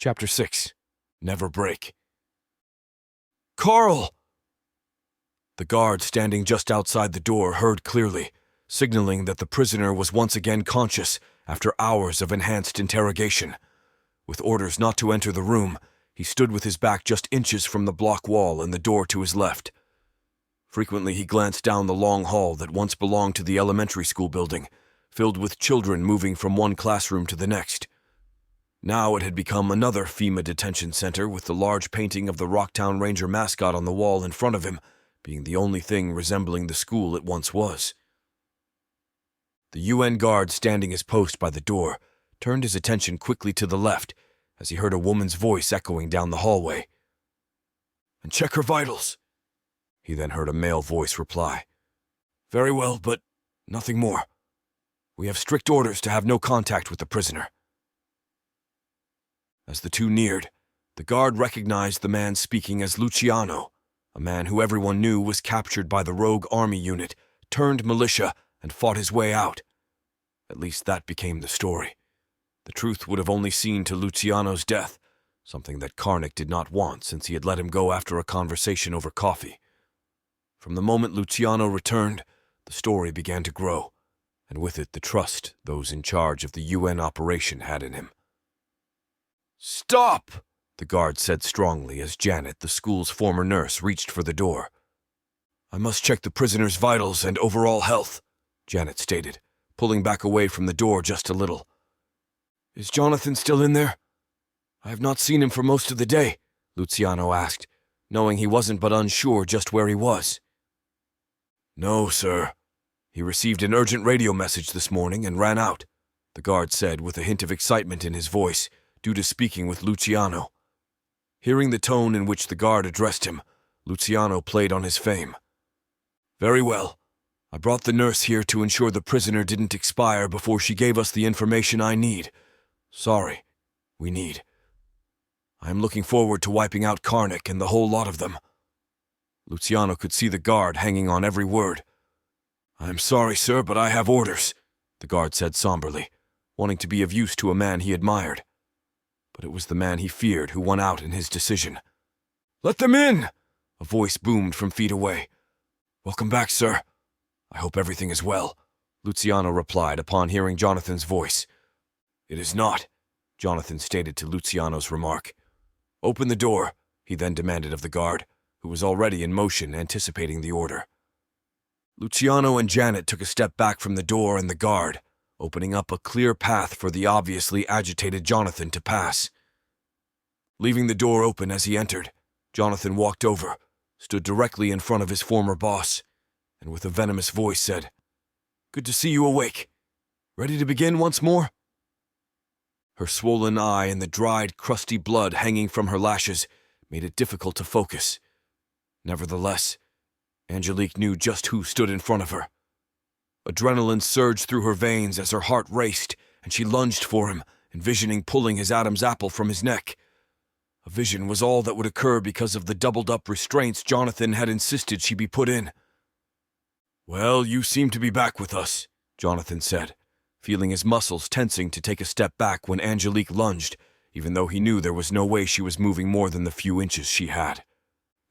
Chapter 6. Never Break. Carl! The guard standing just outside the door heard clearly, signaling that the prisoner was once again conscious after hours of enhanced interrogation. With orders not to enter the room, he stood with his back just inches from the block wall and the door to his left. Frequently he glanced down the long hall that once belonged to the elementary school building, filled with children moving from one classroom to the next. Now it had become another FEMA detention center with the large painting of the Rocktown Ranger mascot on the wall in front of him, being the only thing resembling the school it once was. The UN guard standing his post by the door turned his attention quickly to the left as he heard a woman's voice echoing down the hallway. "And check her vitals," he then heard a male voice reply. "Very well, but nothing more. We have strict orders to have no contact with the prisoner." As the two neared, the guard recognized the man speaking as Luciano, a man who everyone knew was captured by the rogue army unit, turned militia, and fought his way out. At least that became the story. The truth would have only seen to Luciano's death, something that Karnak did not want since he had let him go after a conversation over coffee. From the moment Luciano returned, the story began to grow, and with it the trust those in charge of the UN operation had in him. "Stop!" the guard said strongly as Janet, the school's former nurse, reached for the door. "I must check the prisoner's vitals and overall health," Janet stated, pulling back away from the door just a little. "Is Jonathan still in there?" "I have not seen him for most of the day," Luciano asked, knowing he wasn't but unsure just where he was. "No, sir. He received an urgent radio message this morning and ran out," the guard said with a hint of excitement in his voice, due to speaking with Luciano. Hearing the tone in which the guard addressed him, Luciano played on his fame. "Very well. I brought the nurse here to ensure the prisoner didn't expire before she gave us the information I need. We need. I am looking forward to wiping out Karnak and the whole lot of them." Luciano could see the guard hanging on every word. "I am sorry, sir, but I have orders," the guard said somberly, wanting to be of use to a man he admired. But it was the man he feared who won out in his decision. "Let them in!" a voice boomed from feet away. "Welcome back, sir. I hope everything is well," Luciano replied upon hearing Jonathan's voice. "It is not," Jonathan stated to Luciano's remark. "Open the door," he then demanded of the guard, who was already in motion anticipating the order. Luciano and Janet took a step back from the door and the guard, opening up a clear path for the obviously agitated Jonathan to pass. Leaving the door open as he entered, Jonathan walked over, stood directly in front of his former boss, and with a venomous voice said, "Good to see you awake. Ready to begin once more?" Her swollen eye and the dried, crusty blood hanging from her lashes made it difficult to focus. Nevertheless, Angelique knew just who stood in front of her. Adrenaline surged through her veins as her heart raced, and she lunged for him, envisioning pulling his Adam's apple from his neck. A vision was all that would occur because of the doubled-up restraints Jonathan had insisted she be put in. "Well, you seem to be back with us," Jonathan said, feeling his muscles tensing to take a step back when Angelique lunged, even though he knew there was no way she was moving more than the few inches she had.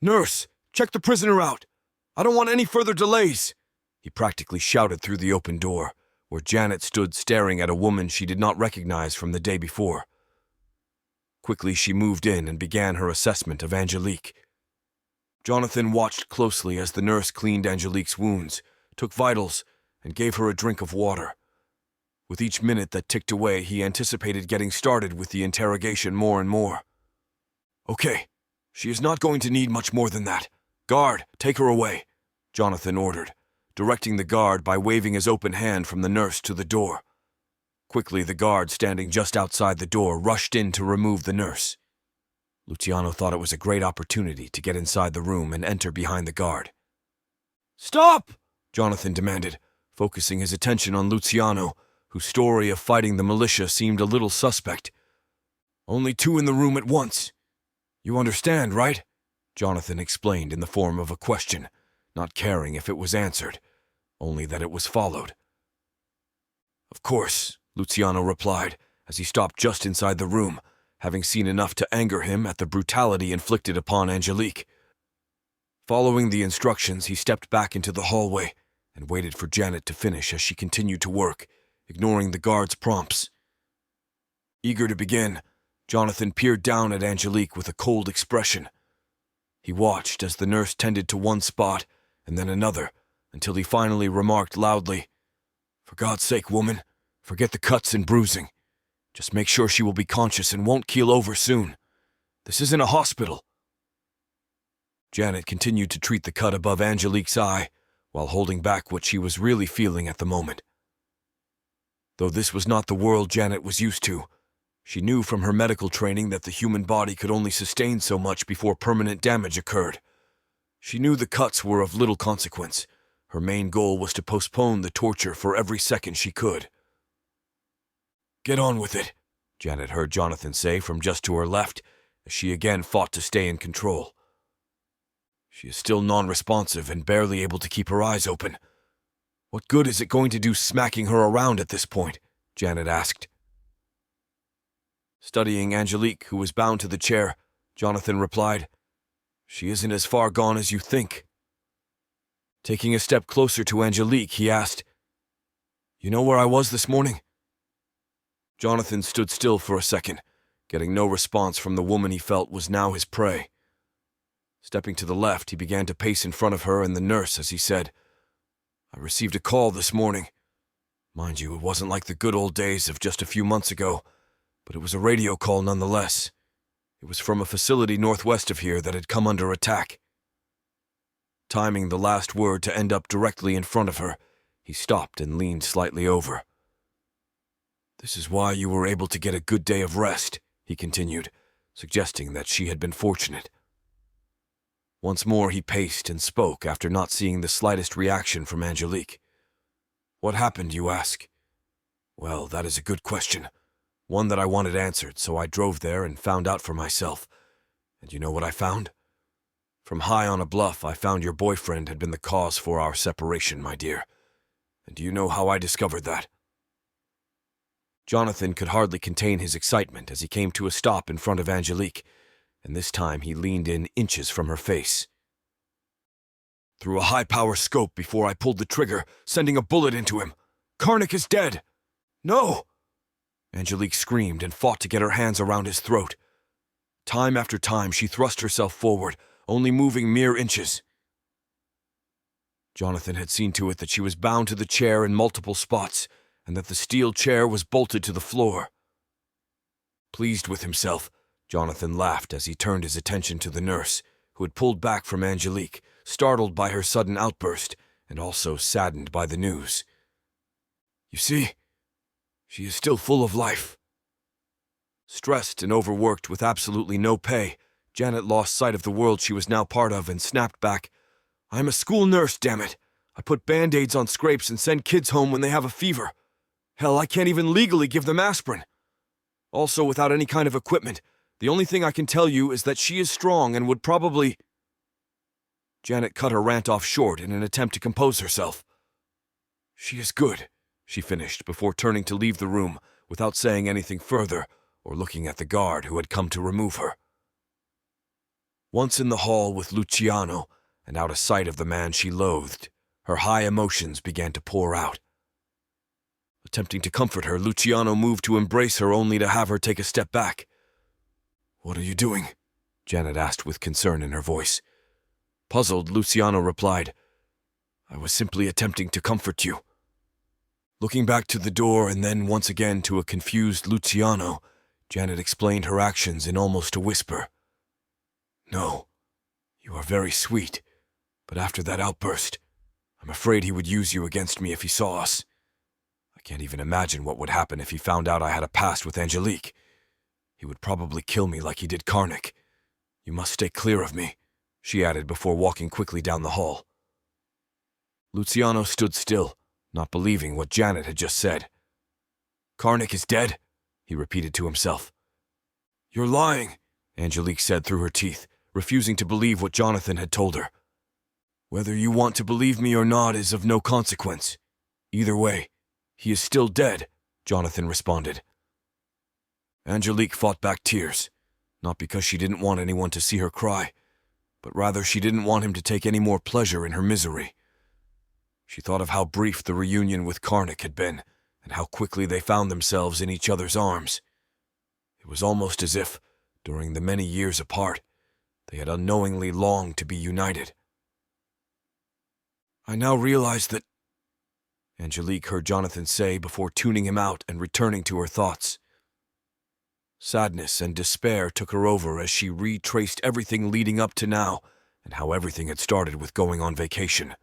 "Nurse, check the prisoner out! I don't want any further delays!" he practically shouted through the open door, where Janet stood staring at a woman she did not recognize from the day before. Quickly she moved in and began her assessment of Angelique. Jonathan watched closely as the nurse cleaned Angelique's wounds, took vitals, and gave her a drink of water. With each minute that ticked away, he anticipated getting started with the interrogation more and more. "Okay, she is not going to need much more than that. Guard, take her away," Jonathan ordered, directing the guard by waving his open hand from the nurse to the door. Quickly, the guard standing just outside the door rushed in to remove the nurse. Luciano thought it was a great opportunity to get inside the room and enter behind the guard. "Stop!" Jonathan demanded, focusing his attention on Luciano, whose story of fighting the militia seemed a little suspect. "Only two in the room at once. You understand, right?" Jonathan explained in the form of a question, not caring if it was answered, only that it was followed. "Of course," Luciano replied, as he stopped just inside the room, having seen enough to anger him at the brutality inflicted upon Angelique. Following the instructions, he stepped back into the hallway and waited for Janet to finish as she continued to work, ignoring the guard's prompts. Eager to begin, Jonathan peered down at Angelique with a cold expression. He watched as the nurse tended to one spot and then another, until he finally remarked loudly, "For God's sake, woman, forget the cuts and bruising. Just make sure she will be conscious and won't keel over soon. This isn't a hospital." Janet continued to treat the cut above Angelique's eye, while holding back what she was really feeling at the moment. Though this was not the world Janet was used to, she knew from her medical training that the human body could only sustain so much before permanent damage occurred. She knew the cuts were of little consequence. Her main goal was to postpone the torture for every second she could. "Get on with it," Janet heard Jonathan say from just to her left, as she again fought to stay in control. She is still non-responsive and barely able to keep her eyes open. "What good is it going to do smacking her around at this point?" Janet asked. Studying Angelique, who was bound to the chair, Jonathan replied, "She isn't as far gone as you think." Taking a step closer to Angelique, he asked, "You know where I was this morning?" Jonathan stood still for a second, getting no response from the woman he felt was now his prey. Stepping to the left, he began to pace in front of her and the nurse as he said, "I received a call this morning. Mind you, it wasn't like the good old days of just a few months ago, but it was a radio call nonetheless. It was from a facility northwest of here that had come under attack." Timing the last word to end up directly in front of her, he stopped and leaned slightly over. "This is why you were able to get a good day of rest," he continued, suggesting that she had been fortunate. Once more he paced and spoke after not seeing the slightest reaction from Angelique. "What happened, you ask? Well, that is a good question. One that I wanted answered, so I drove there and found out for myself. And you know what I found? From high on a bluff, I found your boyfriend had been the cause for our separation, my dear. And do you know how I discovered that?" Jonathan could hardly contain his excitement as he came to a stop in front of Angelique, and this time he leaned in inches from her face. "Through a high-power scope before I pulled the trigger, sending a bullet into him. Karnak is dead!" "No!" Angelique screamed and fought to get her hands around his throat. Time after time she thrust herself forward, only moving mere inches. Jonathan had seen to it that she was bound to the chair in multiple spots, and that the steel chair was bolted to the floor. Pleased with himself, Jonathan laughed as he turned his attention to the nurse, who had pulled back from Angelique, startled by her sudden outburst, and also saddened by the news. "You see, she is still full of life." Stressed and overworked with absolutely no pay, Janet lost sight of the world she was now part of and snapped back, "I'm a school nurse, damn it. I put Band-Aids on scrapes and send kids home when they have a fever. Hell, I can't even legally give them aspirin. Also, without any kind of equipment, the only thing I can tell you is that she is strong and would probably—" Janet cut her rant off short in an attempt to compose herself. "She is good," she finished before turning to leave the room without saying anything further or looking at the guard who had come to remove her. Once in the hall with Luciano and out of sight of the man she loathed, her high emotions began to pour out. Attempting to comfort her, Luciano moved to embrace her only to have her take a step back. "What are you doing?" Janet asked with concern in her voice. Puzzled, Luciano replied, "I was simply attempting to comfort you." Looking back to the door and then once again to a confused Luciano, Janet explained her actions in almost a whisper. "No, you are very sweet, but after that outburst, I'm afraid he would use you against me if he saw us. I can't even imagine what would happen if he found out I had a past with Angelique. He would probably kill me like he did Karnak. You must stay clear of me," she added before walking quickly down the hall. Luciano stood still, not believing what Janet had just said. "Karnak is dead?" he repeated to himself. "You're lying," Angelique said through her teeth, refusing to believe what Jonathan had told her. "Whether you want to believe me or not is of no consequence. Either way, he is still dead," Jonathan responded. Angelique fought back tears, not because she didn't want anyone to see her cry, but rather she didn't want him to take any more pleasure in her misery. She thought of how brief the reunion with Karnak had been, and how quickly they found themselves in each other's arms. It was almost as if, during the many years apart, they had unknowingly longed to be united. "I now realize that," Angelique heard Jonathan say before tuning him out and returning to her thoughts. Sadness and despair took her over as she retraced everything leading up to now and how everything had started with going on vacation.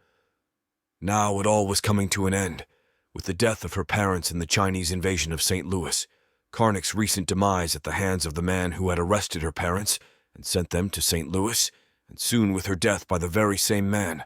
Now it all was coming to an end, with the death of her parents in the Chinese invasion of St. Louis, Karnak's recent demise at the hands of the man who had arrested her parents and sent them to St. Louis, and soon with her death by the very same man.